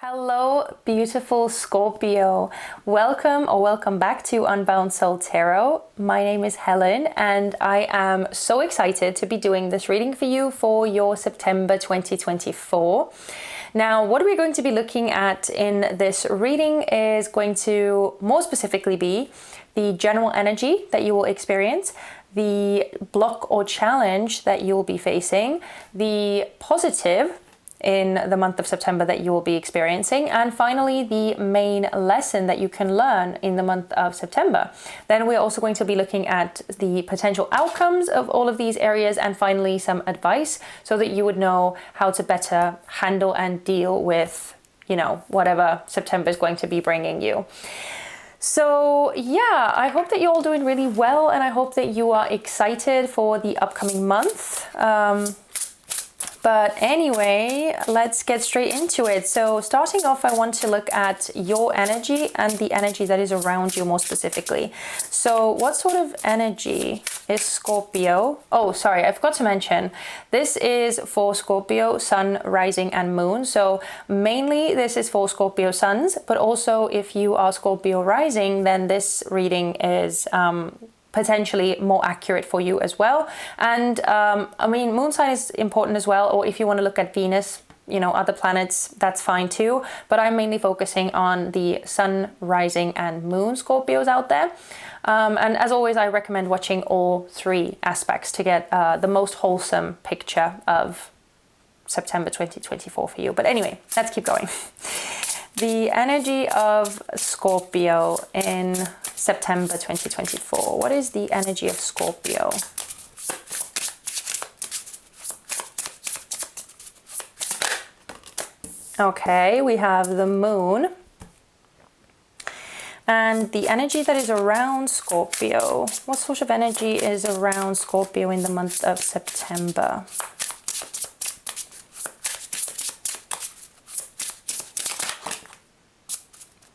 Hello, beautiful Scorpio. Welcome back to Unbound Soul Tarot. My name is Helen and I am so excited to be doing this reading for you for your September 2024. Now, what we're going to be looking at in this reading is going to more specifically be the general energy that you will experience, the block or challenge that you will be facing, the positive in the month of September that you will be experiencing, and finally the main lesson that you can learn in the month of September. Then we're also going to be looking at the potential outcomes of all of these areas, and finally some advice so that you would know how to better handle and deal with, whatever September is going to be bringing you. So yeah, I hope that you're all doing really well, and I hope that you are excited for the upcoming month. But anyway, let's get straight into it. So starting off, I want to look at your energy and the energy that is around you more specifically. So what sort of energy is Scorpio? Oh, sorry, I forgot to mention, this is for Scorpio, Sun, Rising and Moon. So mainly this is for Scorpio Suns, but also if you are Scorpio Rising, then this reading is potentially more accurate for you as well. And moon sign is important as well, or if you want to look at Venus, other planets, that's fine too. But I'm mainly focusing on the Sun, Rising and Moon Scorpios out there. And as always, I recommend watching all three aspects to get the most wholesome picture of September 2024 for you. But anyway, let's keep going. The energy of Scorpio in September 2024. What is the energy of Scorpio? Okay, we have the moon. And the energy that is around Scorpio. What sort of energy is around Scorpio in the month of September?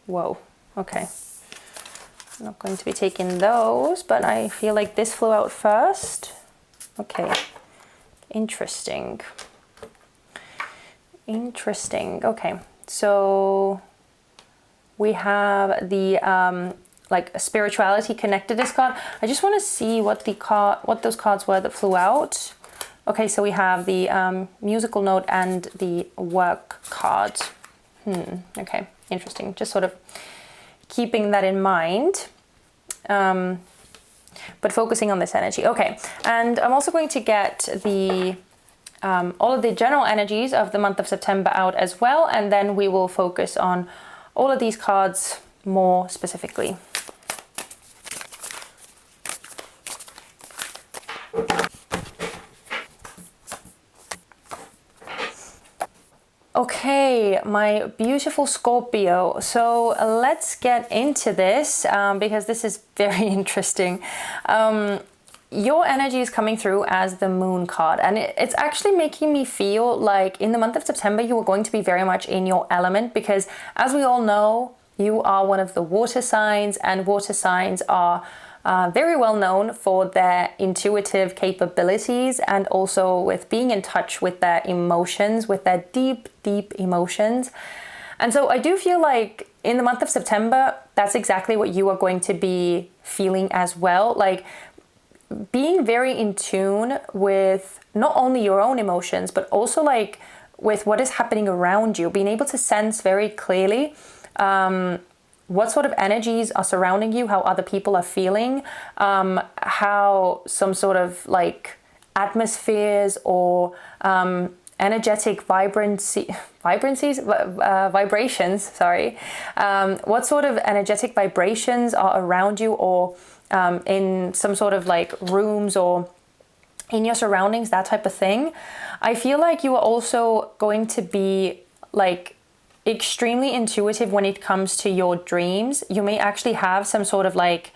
Whoa, okay. I'm not going to be taking those, but I feel like this flew out first. Okay, interesting. Okay, so we have the like spirituality connectedness card. I just want to see what those cards were that flew out. Okay, so we have the musical note and the work card. Okay, interesting. Just sort of keeping that in mind, but focusing on this energy. Okay, and I'm also going to get the all of the general energies of the month of September out as well, and then we will focus on all of these cards more specifically. Okay, my beautiful Scorpio. So let's get into this because this is very interesting. Your energy is coming through as the moon card, and it's actually making me feel like in the month of September you are going to be very much in your element, because as we all know, you are one of the water signs, and water signs are very well known for their intuitive capabilities, and also with being in touch with their emotions, with their deep emotions. And so I do feel like in the month of September, that's exactly what you are going to be feeling as well. Like being very in tune with not only your own emotions, but also like with what is happening around you, being able to sense very clearly what sort of energies are surrounding you, how other people are feeling, how some sort of like atmospheres or energetic vibrations, what sort of energetic vibrations are around you, or in some sort of like rooms or in your surroundings, that type of thing. I feel like you are also going to be like extremely intuitive when it comes to your dreams. You may actually have some sort of like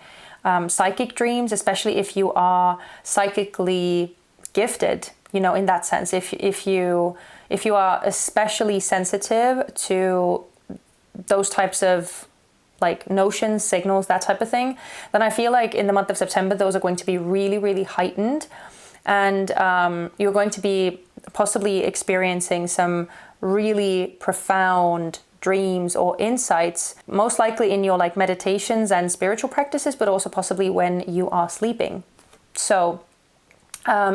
psychic dreams, especially if you are psychically gifted, in that sense. If you are especially sensitive to those types of like notions, signals, that type of thing, then I feel like in the month of September, those are going to be really heightened. And you're going to be possibly experiencing some really profound dreams or insights, most likely in your like meditations and spiritual practices, but also possibly when you are sleeping. So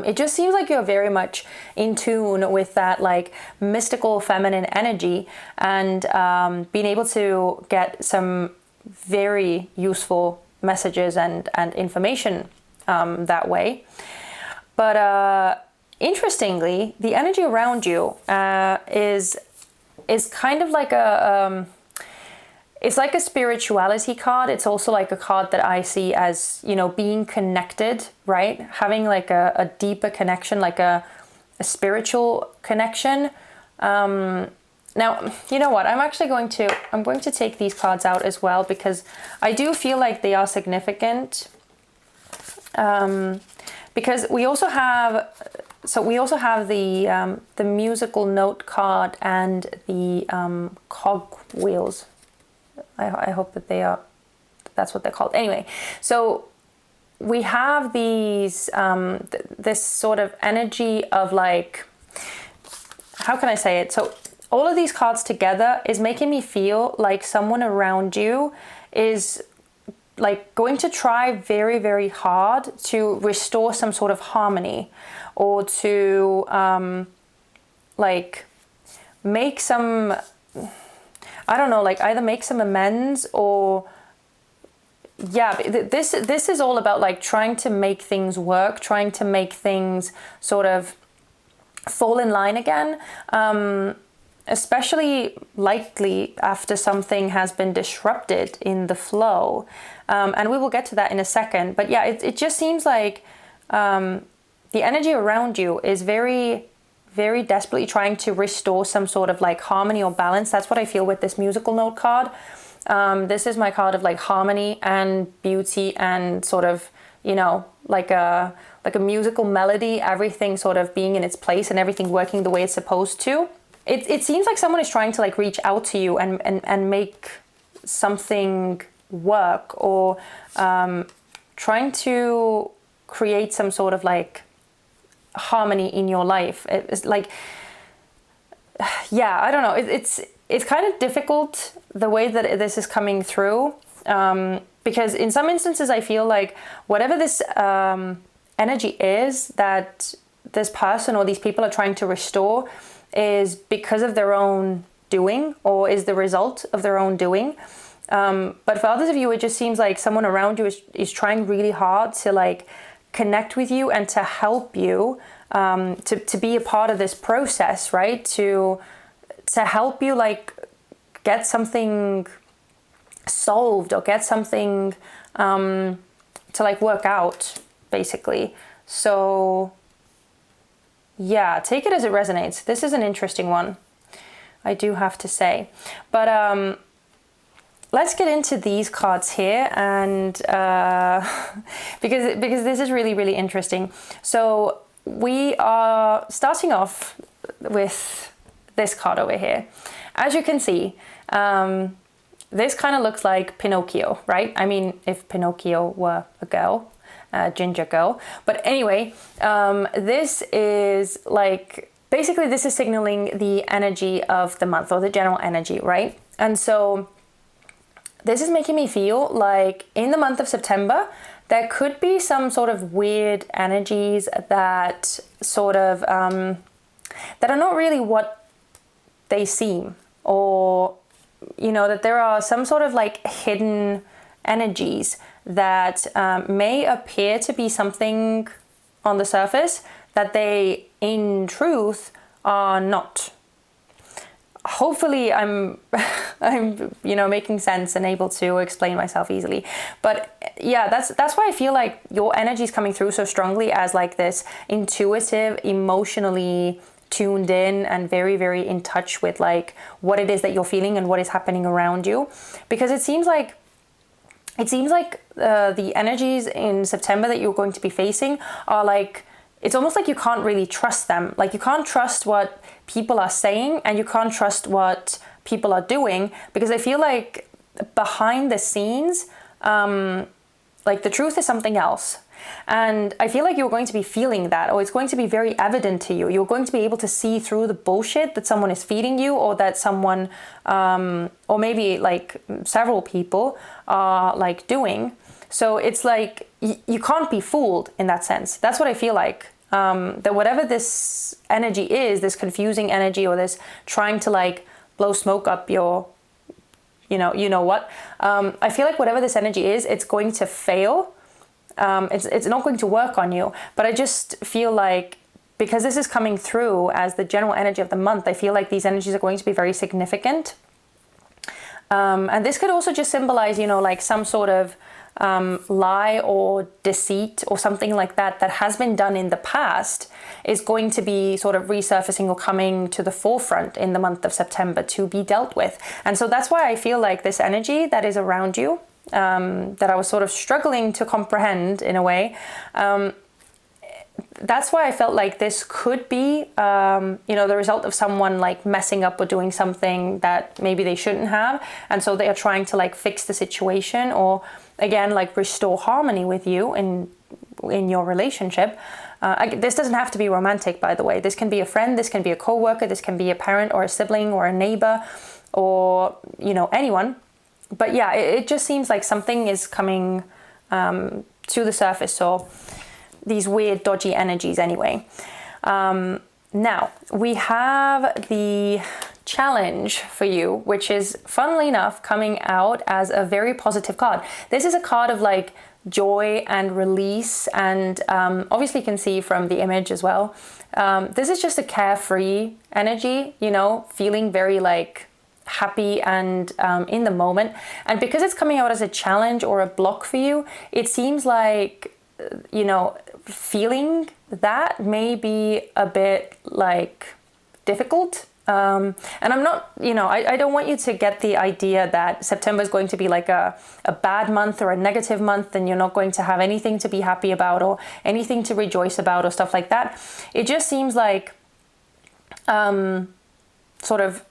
it just seems like you're very much in tune with that like mystical feminine energy, and being able to get some very useful messages and information that way. But interestingly, the energy around you is kind of like it's like a spirituality card. It's also like a card that I see as, you know, being connected, right? Having like a deeper connection, like a spiritual connection. Now, you know what? I'm going to take these cards out as well, because I do feel like they are significant. Because we also have the musical note card and the cog wheels. I hope that that's what they're called. Anyway, so we have these, this sort of energy of like, how can I say it? So all of these cards together is making me feel like someone around you is like going to try very, very hard to restore some sort of harmony, or to like make some, I don't know, like either make some amends, or yeah, this is all about like trying to make things work, trying to make things sort of fall in line again, especially likely after something has been disrupted in the flow. And we will get to that in a second. But yeah, it just seems like the energy around you is very, very desperately trying to restore some sort of like harmony or balance. That's what I feel with this musical note card. This is my card of like harmony and beauty and sort of, you know, like a musical melody, everything sort of being in its place and everything working the way it's supposed to. It seems like someone is trying to like reach out to you and make something work, or trying to create some sort of like harmony in your life. It's like, yeah, I don't know. It's kind of difficult the way that this is coming through, because in some instances I feel like whatever this energy is that this person or these people are trying to restore is because of their own doing, or is the result of their own doing. But for others of you, it just seems like someone around you is trying really hard to like connect with you and to help you, to be a part of this process, right? To help you like get something solved, or get something to like work out, basically. So yeah, take it as it resonates. This is an interesting one, I do have to say. But let's get into these cards here, and because this is really, really interesting. So we are starting off with this card over here. As you can see, this kind of looks like Pinocchio, right? I mean, if Pinocchio were a girl, a ginger girl. But anyway, this is like, basically this is signaling the energy of the month, or the general energy, right? And so this is making me feel like in the month of September, there could be some sort of weird energies that sort of, that are not really what they seem, or, you know, that there are some sort of like hidden energies that may appear to be something on the surface that they in truth are not. Hopefully I'm you know, making sense and able to explain myself easily. But yeah, that's why I feel like your energy is coming through so strongly as like this intuitive, emotionally tuned in, and very, very in touch with like what it is that you're feeling and what is happening around you. Because it seems like the energies in September that you're going to be facing are like, it's almost like you can't really trust them. Like you can't trust what people are saying, and you can't trust what people are doing, because I feel like behind the scenes, like the truth is something else. And I feel like you're going to be feeling that, or it's going to be very evident to you. You're going to be able to see through the bullshit that someone is feeding you, or that someone, or maybe like several people are like doing. So it's like, you can't be fooled in that sense. That's what I feel like. That whatever this energy is, this confusing energy, or this trying to like blow smoke up your, you know what, I feel like whatever this energy is, it's going to fail. It's not going to work on you. But I just feel like, because this is coming through as the general energy of the month, I feel like these energies are going to be very significant. And this could also just symbolize, like some sort of lie or deceit or something like that has been done in the past is going to be sort of resurfacing or coming to the forefront in the month of September to be dealt with. And so that's why I feel like this energy that is around you, that I was sort of struggling to comprehend in a way, that's why I felt like this could be, the result of someone like messing up or doing something that maybe they shouldn't have. And so they are trying to like fix the situation, or again, like restore harmony with you in your relationship. This doesn't have to be romantic, by the way. This can be a friend, this can be a co-worker, this can be a parent or a sibling or a neighbor, or, anyone. But yeah, it just seems like something is coming to the surface. So these weird, dodgy energies anyway. Now, we have the challenge for you, which is, funnily enough, coming out as a very positive card. This is a card of like joy and release, and obviously you can see from the image as well. This is just a carefree energy, feeling very like happy and in the moment. And because it's coming out as a challenge or a block for you, it seems like, feeling that may be a bit like difficult. And I'm not, I don't want you to get the idea that September is going to be like a bad month or a negative month, and you're not going to have anything to be happy about or anything to rejoice about or stuff like that. It just seems like sort of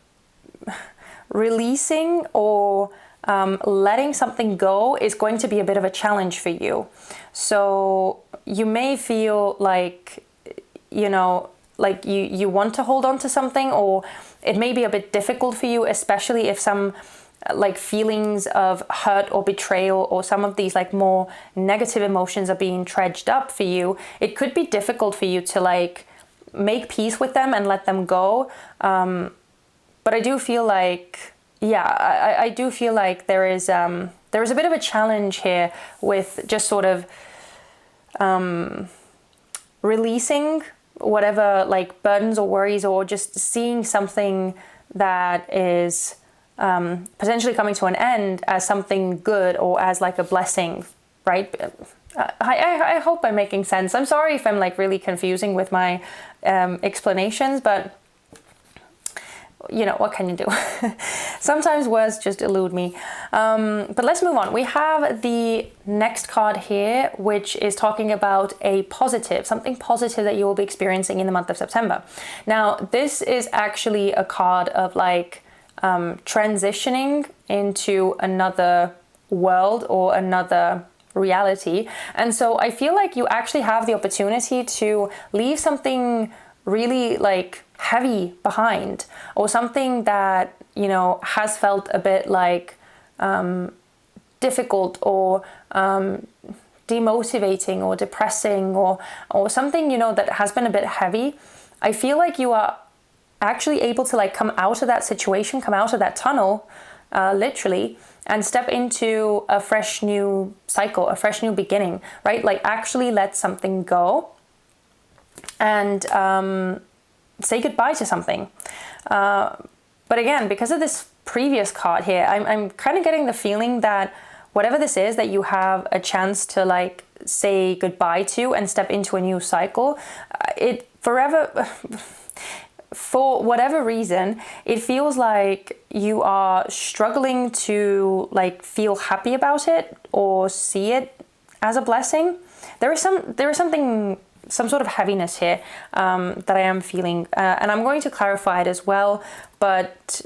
releasing or letting something go is going to be a bit of a challenge for you. So you may feel like, like you want to hold on to something, or it may be a bit difficult for you, especially if some like feelings of hurt or betrayal or some of these like more negative emotions are being dredged up for you. It could be difficult for you to like make peace with them and let them go. But I do feel like, I do feel like there is a bit of a challenge here with just sort of releasing whatever like burdens or worries, or just seeing something that is potentially coming to an end as something good or as like a blessing, right? I hope I'm making sense. I'm sorry if I'm like really confusing with my explanations, but what can you do? Sometimes words just elude me. But let's move on. We have the next card here, which is talking about something positive that you will be experiencing in the month of September. Now, this is actually a card of like transitioning into another world or another reality. And so I feel like you actually have the opportunity to leave something really like heavy behind, or something that has felt a bit like difficult or demotivating or depressing, or something that has been a bit heavy. I feel like you are actually able to like come out of that situation, come out of that tunnel, literally, and step into a fresh new cycle, a fresh new beginning, right? Like actually let something go and say goodbye to something. But again, because of this previous card here, I'm kind of getting the feeling that whatever this is that you have a chance to like say goodbye to and step into a new cycle, for whatever reason, it feels like you are struggling to like feel happy about it or see it as a blessing. There is some sort of heaviness here that I am feeling, and I'm going to clarify it as well, but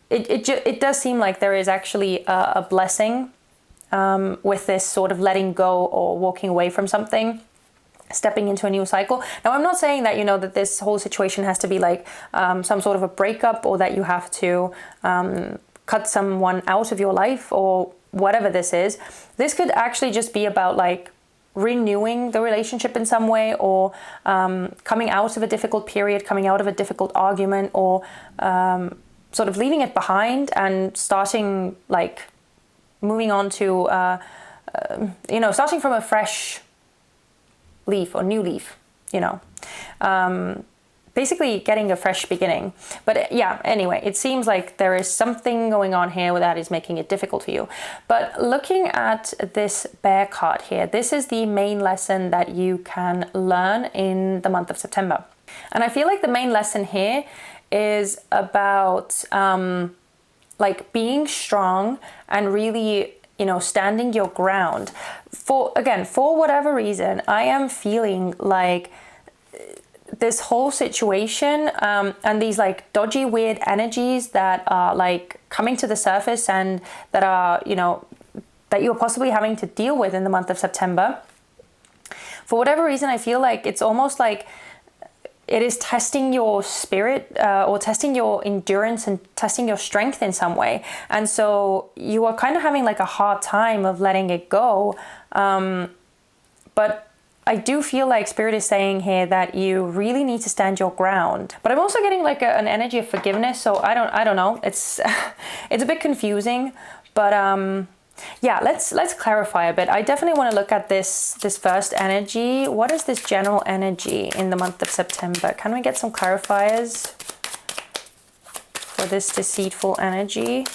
it does seem like there is actually a blessing with this sort of letting go or walking away from something, stepping into a new cycle. Now, I'm not saying that, that this whole situation has to be like some sort of a breakup, or that you have to cut someone out of your life, or whatever this is. This could actually just be about like renewing the relationship in some way, or coming out of a difficult period, coming out of a difficult argument, or sort of leaving it behind and starting, like moving on to, starting from a fresh leaf or new leaf, basically getting a fresh beginning. But yeah, anyway, it seems like there is something going on here that is making it difficult for you. But looking at this bear card here, this is the main lesson that you can learn in the month of September. And I feel like the main lesson here is about like being strong and really, standing your ground. For whatever reason, I am feeling like this whole situation and these like dodgy, weird energies that are like coming to the surface and that are, that you're possibly having to deal with in the month of September. For whatever reason, I feel like it's almost like it is testing your spirit or testing your endurance and testing your strength in some way. And so you are kind of having like a hard time of letting it go. But I do feel like Spirit is saying here that you really need to stand your ground. But I'm also getting like an energy of forgiveness. So I don't know. It's it's a bit confusing. But yeah, let's clarify a bit. I definitely want to look at this first energy. What is this general energy in the month of September? Can we get some clarifiers for this deceitful energy?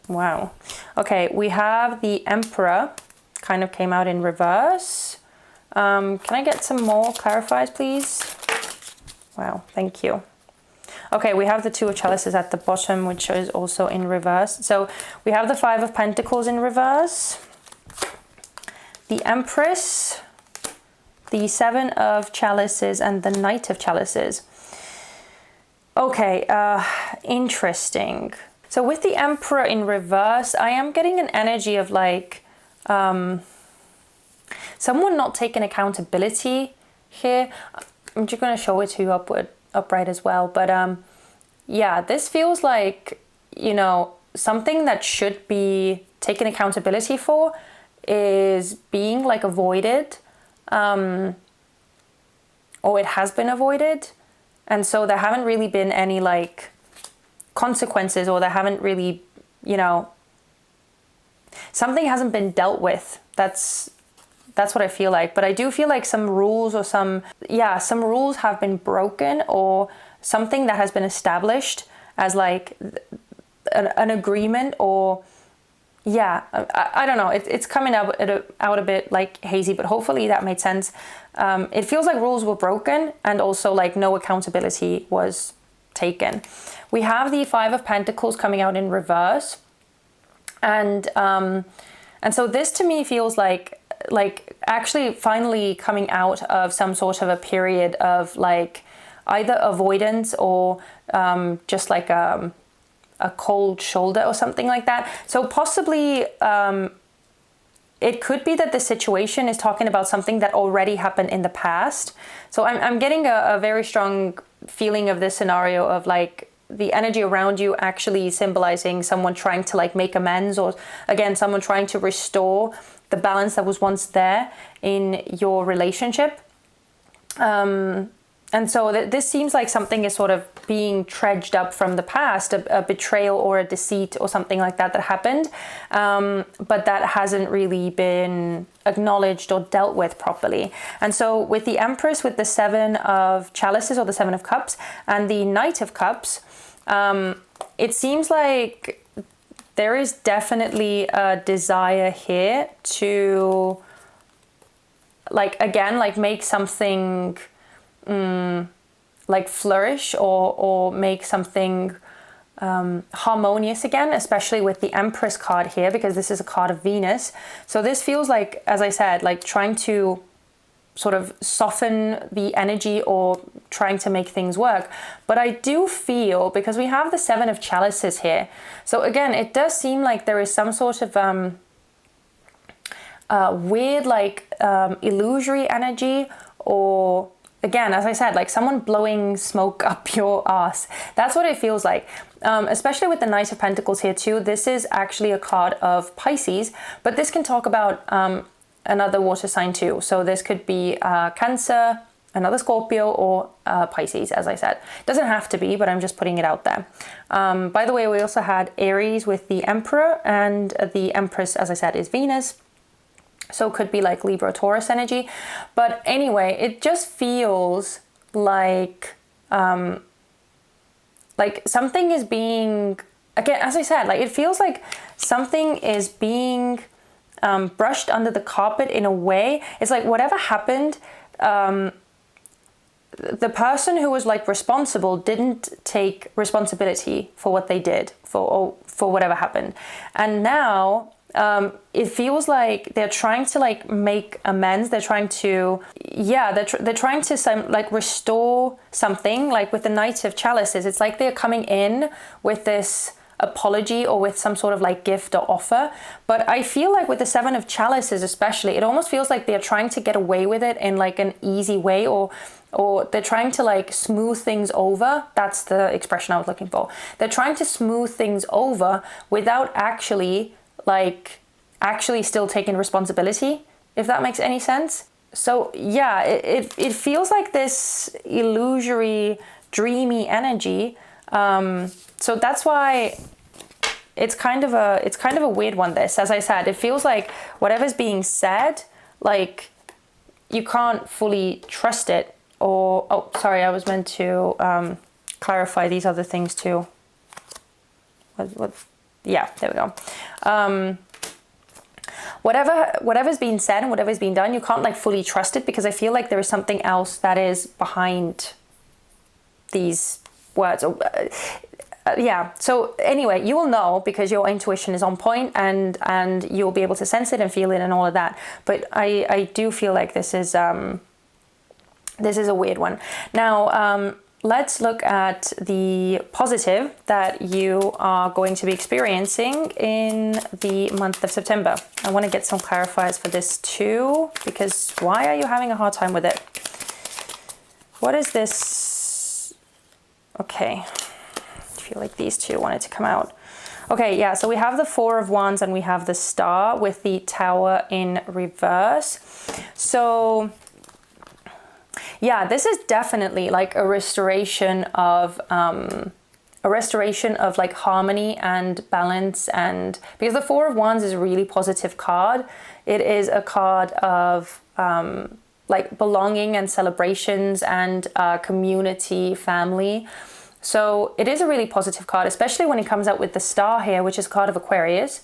Wow. Okay, we have the Emperor. Kind of came out in reverse. Can I get some more clarifiers, please? Wow, thank you. Okay, we have the Two of Chalices at the bottom, which is also in reverse. So we have the Five of Pentacles in reverse, the Empress, the Seven of Chalices, and the Knight of Chalices. Okay, interesting. So with the Emperor in reverse, I am getting an energy of like someone not taking accountability here. I'm just going to show it to you upright as well. But yeah, this feels like, something that should be taken accountability for is being like avoided, or it has been avoided. And so there haven't really been any like consequences, or there haven't really, something hasn't been dealt with. That's what I feel like. But I do feel like some rules or some rules have been broken, or something that has been established as like an agreement, or I don't know. It's coming out a bit like hazy, but hopefully that made sense. It feels like rules were broken, and also like no accountability was taken. We have the Five of Pentacles coming out in reverse. And so this to me feels like actually finally coming out of some sort of a period of like either avoidance or just like a cold shoulder or something like that. So possibly it could be that the situation is talking about something that already happened in the past. So I'm getting a very strong feeling of this scenario of like the energy around you actually symbolizing someone trying to like make amends, or again, someone trying to restore the balance that was once there in your relationship. And so this seems like something is sort of being dredged up from the past, a betrayal or a deceit or something like that happened, but that hasn't really been acknowledged or dealt with properly. And so with the Empress, with the Seven of Chalices or the Seven of Cups, and the Knight of Cups, it seems like there is definitely a desire here to like, again, like make something like flourish or make something harmonious again, especially with the Empress card here, because this is a card of Venus. So this feels like, as I said, like trying to sort of soften the energy or trying to make things work. But I do feel, because we have the Seven of Chalices here, so again, it does seem like there is some sort of weird, like illusory energy, or again, as I said, like someone blowing smoke up your ass. That's what it feels like. Especially with the Knight of Pentacles here too. This is actually a card of Pisces, but this can talk about another water sign too. So this could be Cancer, another Scorpio, or Pisces, as I said. Doesn't have to be, but I'm just putting it out there. By the way, we also had Aries with the Emperor, and the Empress, as I said, is Venus. So it could be like Libra, Taurus energy. But anyway, it just feels like something is being, again, as I said, like it feels like something is being brushed under the carpet in a way. It's like whatever happened, the person who was like responsible didn't take responsibility for what they did, for whatever happened. And now it feels like they're trying to like make amends. They're trying to, they're trying to like restore something. Like with the Knight of Chalices, it's like they're coming in with this apology or with some sort of like gift or offer. But I feel like with the Seven of Chalices especially, it almost feels like they're trying to get away with it in like an easy way, or they're trying to like smooth things over. That's the expression I was looking for. They're trying to smooth things over without actually still taking responsibility, if that makes any sense. So yeah, it feels like this illusory, dreamy energy. So that's why it's kind of a weird one, this. As I said, it feels like whatever's being said, like you can't fully trust it. Or, oh, sorry, I was meant to clarify these other things too. Yeah, there we go. Whatever's been said and whatever's been done, you can't like fully trust it, because I feel like there is something else that is behind these words. Yeah. So anyway, you will know because your intuition is on point, and you'll be able to sense it and feel it and all of that. But I do feel like this is a weird one. Now, let's look at the positive that you are going to be experiencing in the month of September. I want to get some clarifiers for this too, because why are you having a hard time with it? What is this? Okay, I feel like these two wanted to come out. Okay, yeah, so we have the Four of Wands and we have the Star with the Tower in reverse. So yeah, this is definitely like a restoration of like harmony and balance. And because the Four of Wands is a really positive card, it is a card of like belonging and celebrations and community, family. So it is a really positive card, especially when it comes out with the Star here, which is a card of Aquarius.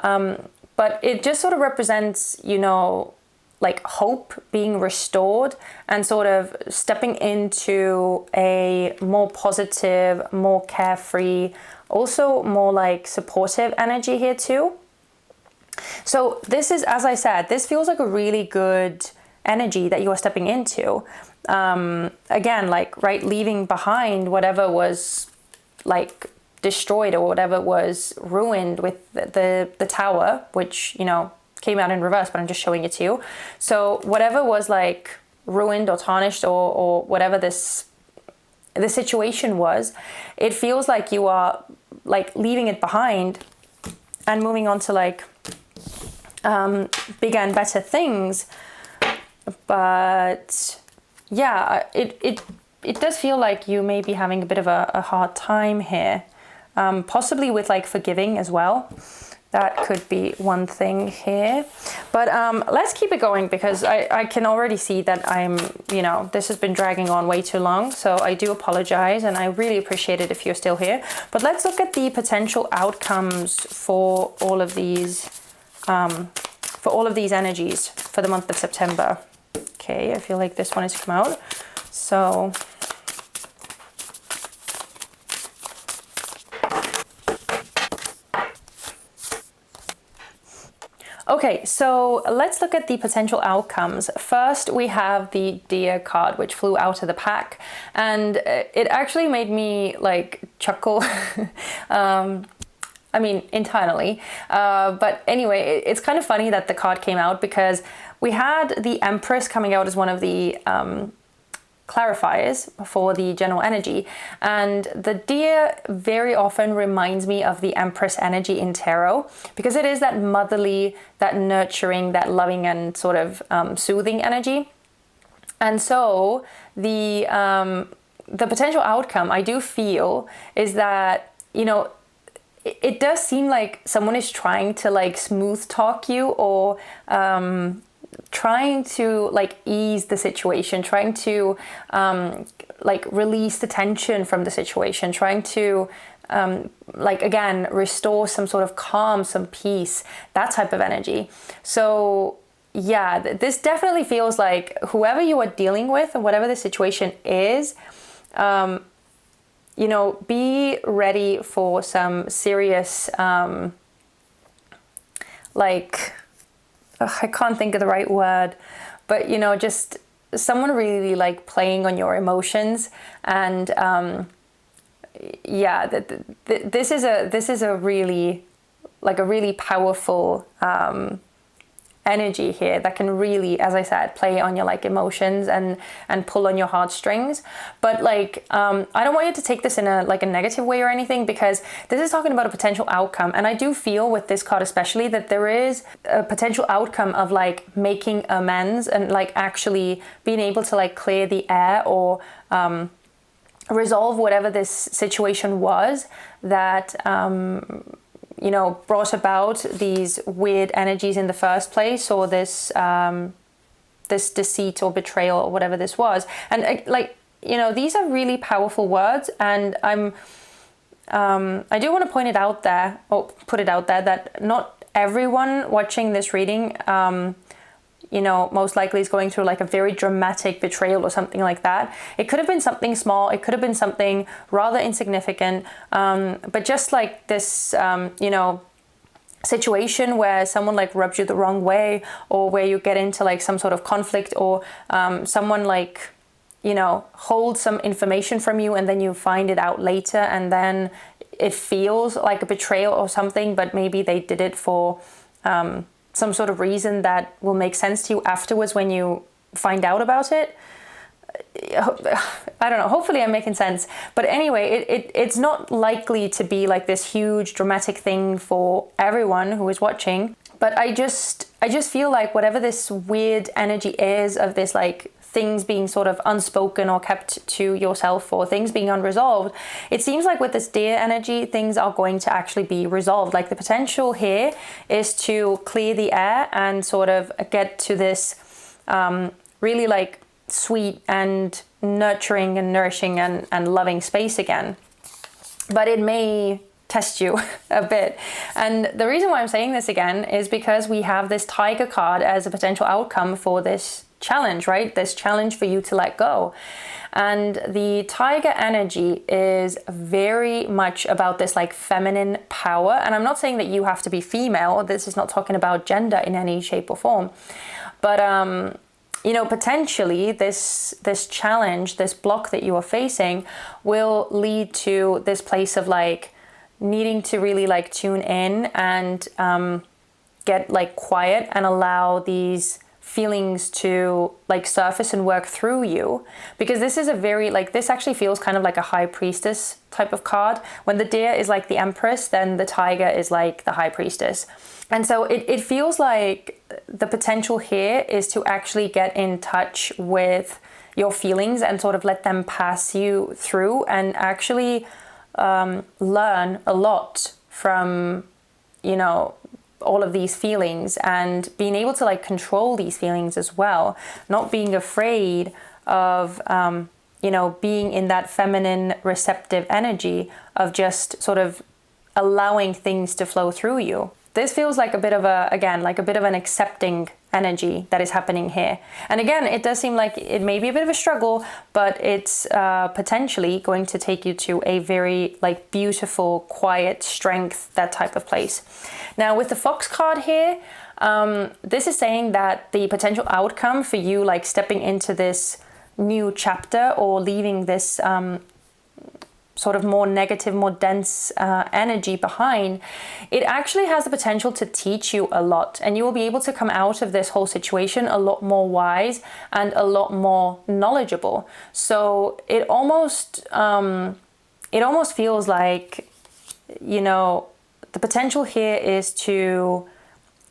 But it just sort of represents, you know, like hope being restored and sort of stepping into a more positive, more carefree, also more like supportive energy here too. So this is, as I said, this feels like a really good energy that you are stepping into. Again, like, right, leaving behind whatever was like destroyed or whatever was ruined with the Tower, which, you know, came out in reverse, but I'm just showing it to you. So whatever was like ruined or tarnished or whatever the situation was, it feels like you are like leaving it behind and moving on to like bigger and better things. But yeah, it does feel like you may be having a bit of a hard time here, possibly with like forgiving as well. That could be one thing here. But let's keep it going, because I can already see that this has been dragging on way too long. So I do apologize, and I really appreciate it if you're still here. But let's look at the potential outcomes for all of these energies for the month of September. Okay, I feel like this wanted to come out. So Okay, so let's look at the potential outcomes. First, we have the Deer card, which flew out of the pack, and it actually made me like chuckle. I mean, internally. But anyway, it's kind of funny that the card came out because we had the Empress coming out as one of the clarifiers for the general energy, and the Deer very often reminds me of the Empress energy in tarot, because it is that motherly, that nurturing, that loving and sort of soothing energy. And so the potential outcome, I do feel, is that, you know, it does seem like someone is trying to like smooth talk you, or trying to like ease the situation, trying to like release the tension from the situation, trying to like, again, restore some sort of calm, some peace, that type of energy. So yeah, this definitely feels like whoever you are dealing with and whatever the situation is, you know, be ready for some serious like, I can't think of the right word, but, you know, just someone really like playing on your emotions. And yeah, this is a really, like a really powerful energy here that can really, as I said, play on your like emotions and pull on your heartstrings. But like, I don't want you to take this in a like a negative way or anything, because this is talking about a potential outcome. And I do feel with this card especially that there is a potential outcome of like making amends and like actually being able to like clear the air, or resolve whatever this situation was that you know, brought about these weird energies in the first place, or this this deceit or betrayal or whatever this was. And like, you know, these are really powerful words, and I do want to point it out there, or put it out there, that not everyone watching this reading you know, most likely is going through like a very dramatic betrayal or something like that. It could have been something small, it could have been something rather insignificant, but just like this, you know, situation where someone like rubs you the wrong way, or where you get into like some sort of conflict, or someone like, you know, holds some information from you and then you find it out later, and then it feels like a betrayal or something, but maybe they did it for some sort of reason that will make sense to you afterwards when you find out about it. I don't know, hopefully I'm making sense. But anyway, it's not likely to be like this huge dramatic thing for everyone who is watching. But I just feel like whatever this weird energy is of this like things being sort of unspoken or kept to yourself, or things being unresolved, it seems like with this Deer energy, things are going to actually be resolved. Like the potential here is to clear the air and sort of get to this really like sweet and nurturing and nourishing and loving space again. But it may test you a bit. And the reason why I'm saying this again is because we have this Tiger card as a potential outcome for this challenge, right? This challenge for you to let go. And the Tiger energy is very much about this like feminine power. And I'm not saying that you have to be female. This is not talking about gender in any shape or form. But you know, potentially this challenge, this block that you are facing, will lead to this place of like needing to really like tune in and get like quiet and allow these feelings to like surface and work through you. Because this is a very like, this actually feels kind of like a high priestess type of card. When the Deer is like the Empress, then the Tiger is like the High Priestess. And so it feels like the potential here is to actually get in touch with your feelings and sort of let them pass you through, and actually learn a lot from, you know, all of these feelings, and being able to like control these feelings as well, not being afraid of you know, being in that feminine receptive energy of just sort of allowing things to flow through you. This feels like a bit of a, again, like a bit of an accepting energy that is happening here. And again, it does seem like it may be a bit of a struggle, but it's potentially going to take you to a very like beautiful, quiet strength, that type of place. Now with the Fox card here, this is saying that the potential outcome for you like stepping into this new chapter or leaving this sort of more negative, more dense energy behind, it actually has the potential to teach you a lot, and you will be able to come out of this whole situation a lot more wise and a lot more knowledgeable. So it almost feels like, you know, the potential here is to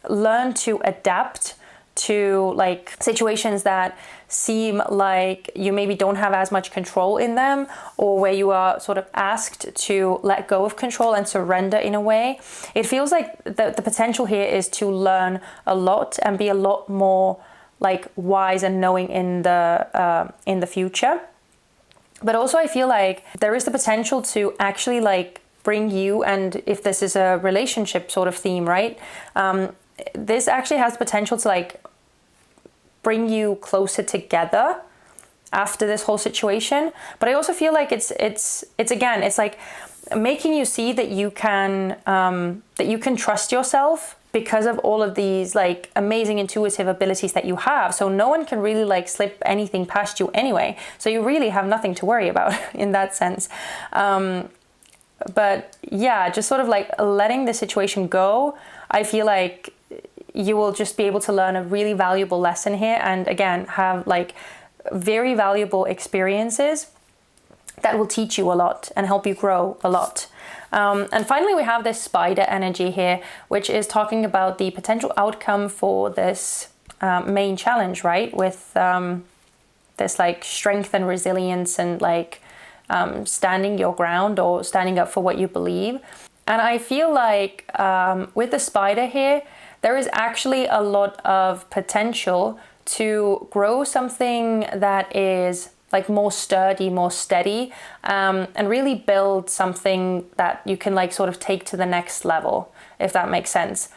learn to adapt to like situations that seem like you maybe don't have as much control in them, or where you are sort of asked to let go of control and surrender in a way. It feels like the potential here is to learn a lot and be a lot more like wise and knowing in the future. But also I feel like there is the potential to actually like bring you, and if this is a relationship sort of theme, right? This actually has the potential to like bring you closer together after this whole situation. But I also feel like it's again, it's like making you see that you can trust yourself because of all of these like amazing intuitive abilities that you have. So no one can really like slip anything past you anyway. So you really have nothing to worry about in that sense. But yeah, just sort of like letting the situation go, I feel like you will just be able to learn a really valuable lesson here, and again have like very valuable experiences that will teach you a lot and help you grow a lot. And finally we have this spider energy here, which is talking about the potential outcome for this main challenge, right? With this like strength and resilience and like standing your ground or standing up for what you believe. And I feel like with the spider here, there is actually a lot of potential to grow something that is like more sturdy, more steady, and really build something that you can like sort of take to the next level, if that makes sense.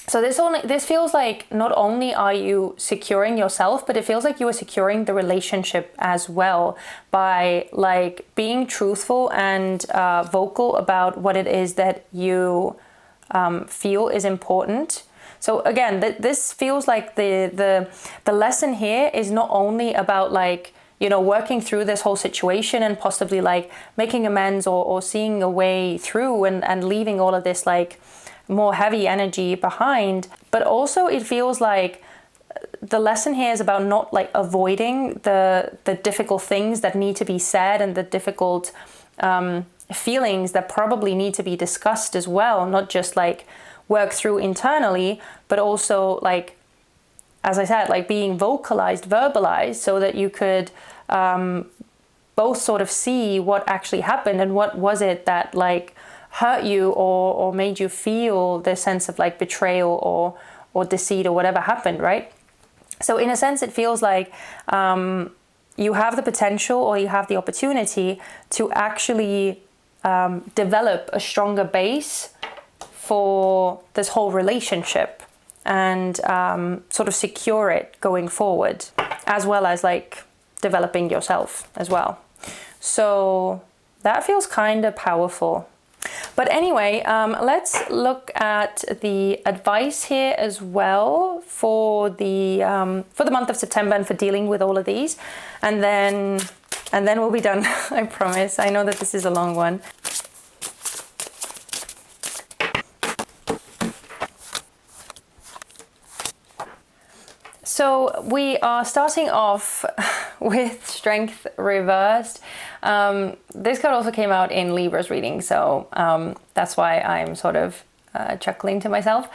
So this feels like not only are you securing yourself, but it feels like you are securing the relationship as well by like being truthful and vocal about what it is that you feel is important. So again, this feels like the lesson here is not only about like, you know, working through this whole situation and possibly like making amends or seeing a way through and leaving all of this like more heavy energy behind, but also it feels like the lesson here is about not like avoiding the difficult things that need to be said and the difficult feelings that probably need to be discussed as well, not just like work through internally, but also like, as I said, like being vocalized, verbalized, so that you could both sort of see what actually happened and what was it that like hurt you or made you feel this sense of like betrayal or deceit or whatever happened, right? So in a sense, it feels like you have the potential or you have the opportunity to actually develop a stronger base for this whole relationship and sort of secure it going forward, as well as like developing yourself as well. So that feels kind of powerful. But anyway, let's look at the advice here as well for the month of September and for dealing with all of these, and then we'll be done. I promise. I know that this is a long one. So we are starting off with Strength reversed. This card also came out in Libra's reading, so that's why I'm sort of chuckling to myself.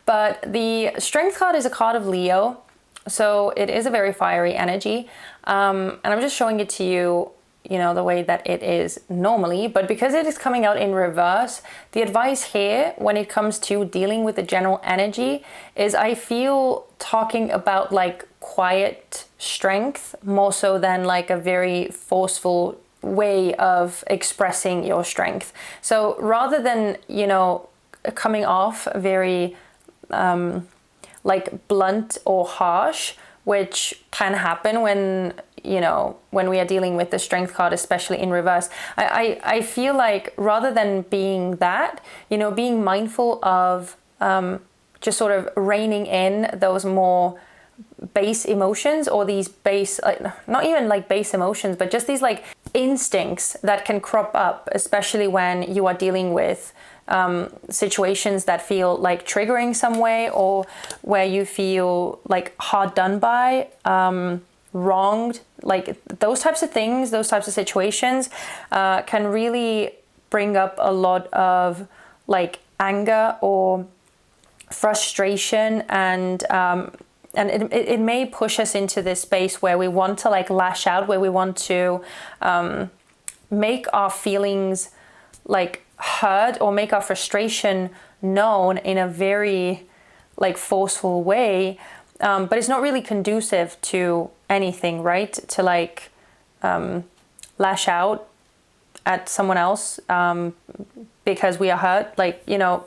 But the Strength card is a card of Leo, so it is a very fiery energy. And I'm just showing it to you, you know, the way that it is normally. But because it is coming out in reverse, the advice here when it comes to dealing with the general energy is, I feel, talking about like quiet strength more so than like a very forceful way of expressing your strength. So rather than, you know, coming off very like blunt or harsh, which can happen when, you know, when we are dealing with the Strength card, especially in reverse. I feel like rather than being that, you know, being mindful of just sort of reining in those more base emotions, or these base, like, not even like base emotions, but just these like instincts that can crop up, especially when you are dealing with situations that feel like triggering some way, or where you feel like hard done by, wronged, like those types of things, those types of situations can really bring up a lot of like anger or frustration, and it may push us into this space where we want to like lash out, where we want to make our feelings like heard, or make our frustration known in a very like forceful way, but it's not really conducive to anything, right? To like lash out at someone else because we are hurt, like, you know.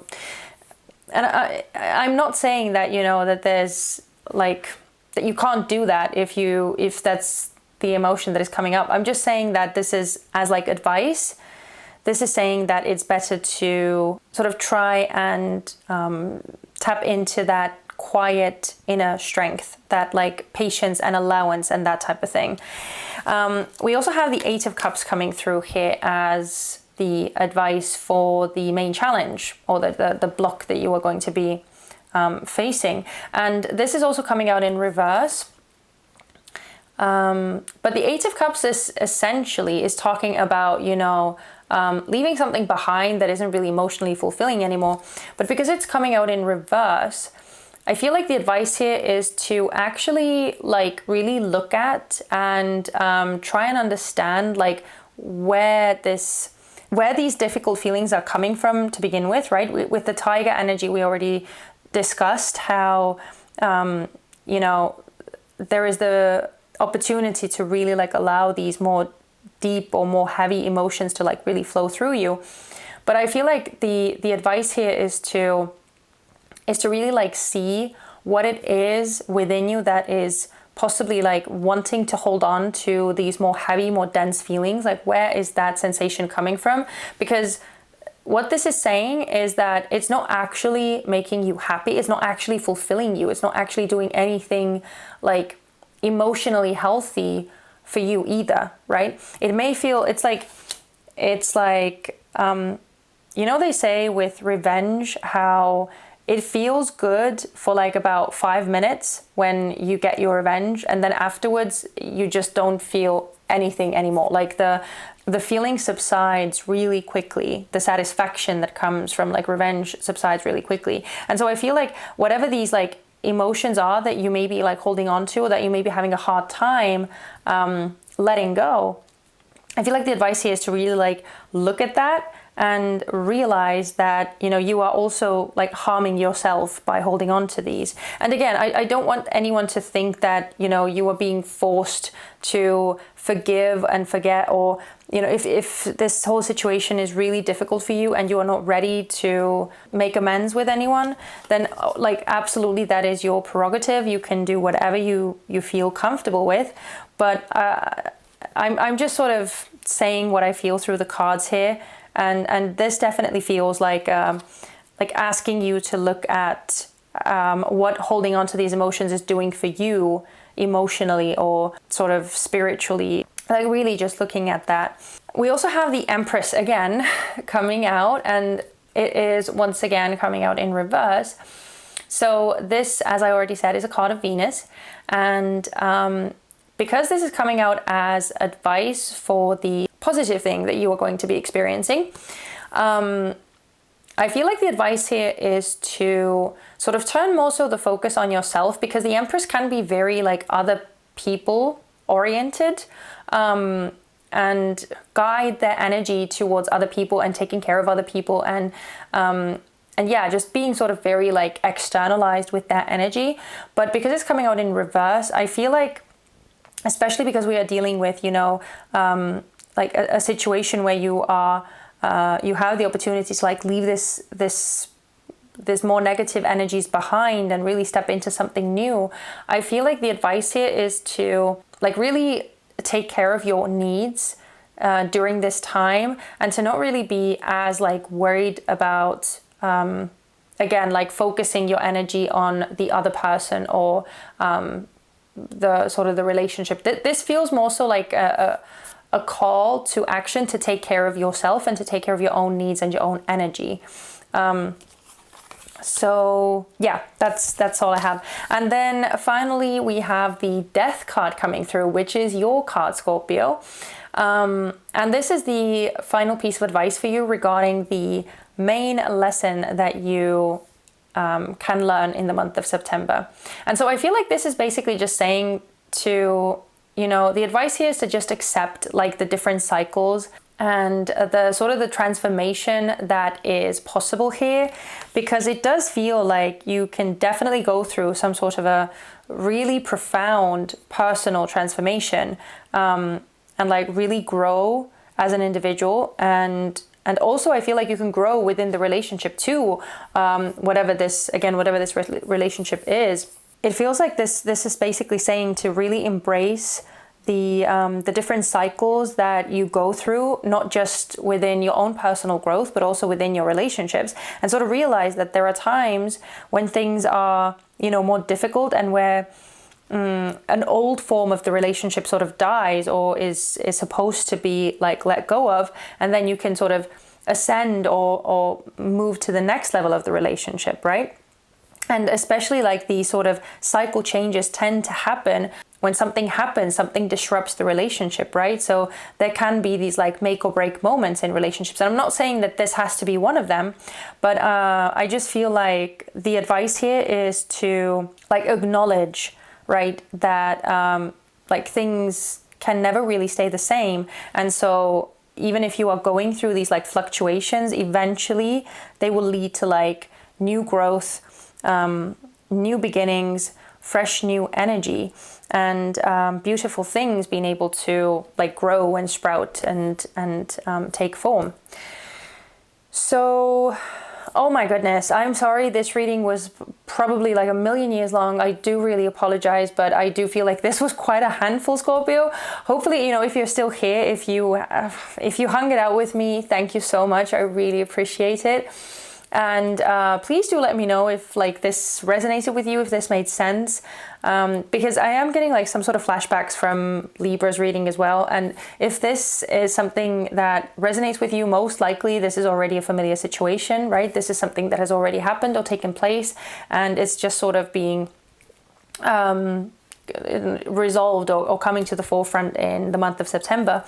And I'm not saying that, you know, that there's like that you can't do that if that's the emotion that is coming up. I'm just saying that this is as like advice. This is saying that it's better to sort of try and tap into that quiet inner strength, that like patience and allowance and that type of thing. We also have the 8 of Cups coming through here as the advice for the main challenge, or the block that you are going to be facing. And this is also coming out in reverse. But the 8 of Cups is essentially talking about, you know, leaving something behind that isn't really emotionally fulfilling anymore. But because it's coming out in reverse, I feel like the advice here is to actually like really look at and try and understand like where these difficult feelings are coming from to begin with, right? With the Tiger energy, we already discussed how, you know, there is the opportunity to really like allow these more deep or more heavy emotions to like really flow through you. But I feel like the advice here is to really like see what it is within you that is possibly like wanting to hold on to these more heavy, more dense feelings. Like, where is that sensation coming from? Because what this is saying is that it's not actually making you happy. It's not actually fulfilling you. It's not actually doing anything like emotionally healthy for you either, right? It may feel, it's like, you know, they say with revenge how it feels good for like about 5 minutes when you get your revenge, and then afterwards you just don't feel anything anymore. Like the feeling subsides really quickly. The satisfaction that comes from like revenge subsides really quickly. And so I feel like whatever these like emotions are that you may be like holding on to, or that you may be having a hard time letting go, I feel like the advice here is to really like look at that and realize that, you know, you are also like harming yourself by holding on to these. And again, I don't want anyone to think that, you know, you are being forced to forgive and forget, or, you know, if this whole situation is really difficult for you and you are not ready to make amends with anyone, then like absolutely that is your prerogative. You can do whatever you feel comfortable with. But I'm just sort of saying what I feel through the cards here. And this definitely feels like asking you to look at what holding on to these emotions is doing for you emotionally or sort of spiritually, like really just looking at that. We also have the Empress again coming out, and it is once again coming out in reverse. So this, as I already said, is a card of Venus, and because this is coming out as advice for the positive thing that you are going to be experiencing, I feel like the advice here is to sort of turn more so the focus on yourself, because the Empress can be very like other people oriented, and guide their energy towards other people and taking care of other people, and yeah, just being sort of very like externalized with that energy. But because it's coming out in reverse, I feel like, especially because we are dealing with, you know, like a situation where you are, you have the opportunity to like leave this there's more negative energies behind and really step into something new, I feel like the advice here is to like really take care of your needs during this time, and to not really be as like worried about again, like focusing your energy on the other person or the sort of the relationship. This feels more so like a call to action, to take care of yourself and to take care of your own needs and your own energy. So yeah, that's all I have. And then finally we have the Death card coming through, which is your card, Scorpio. And this is the final piece of advice for you regarding the main lesson that you can learn in the month of September. And so I feel like this is basically just saying to, you know, the advice here is to just accept like the different cycles and the sort of the transformation that is possible here, because it does feel like you can definitely go through some sort of a really profound personal transformation, and like really grow as an individual, and also I feel like you can grow within the relationship too, whatever this relationship is. It feels like this is basically saying to really embrace the different cycles that you go through, not just within your own personal growth, but also within your relationships, and sort of realize that there are times when things are, you know, more difficult, and where an old form of the relationship sort of dies or is supposed to be like let go of, and then you can sort of ascend or move to the next level of the relationship, right? And especially like the sort of cycle changes tend to happen when something happens, something disrupts the relationship, right? So there can be these like make or break moments in relationships. And I'm not saying that this has to be one of them, but I just feel like the advice here is to like acknowledge, right, that like things can never really stay the same. And so even if you are going through these like fluctuations, eventually they will lead to like new growth, new beginnings, fresh new energy, and beautiful things being able to like grow and sprout and take form. So, oh my goodness, I'm sorry this reading was probably like a million years long. I do really apologize, but I do feel like this was quite a handful, Scorpio. Hopefully, you know, if you're still here, if you hung it out with me, thank you so much. I really appreciate it. And please do let me know if like this resonated with you, if this made sense, because I am getting like some sort of flashbacks from Libra's reading as well. And if this is something that resonates with you, most likely this is already a familiar situation, right? This is something that has already happened or taken place, and it's just sort of being resolved or coming to the forefront in the month of September.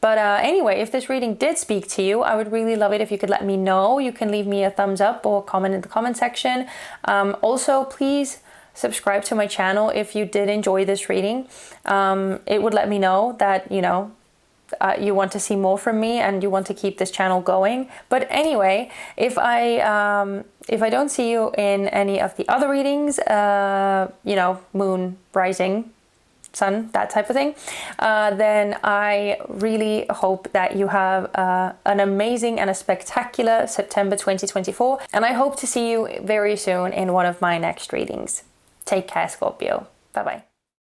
But anyway, if this reading did speak to you, I would really love it if you could let me know. You can leave me a thumbs up or comment in the comment section. Also, please subscribe to my channel if you did enjoy this reading. It would let me know that, you know, you want to see more from me and you want to keep this channel going. But anyway, if I don't see you in any of the other readings, you know, moon, rising, sun, that type of thing, then I really hope that you have an amazing and a spectacular September 2024. And I hope to see you very soon in one of my next readings. Take care, Scorpio. Bye-bye.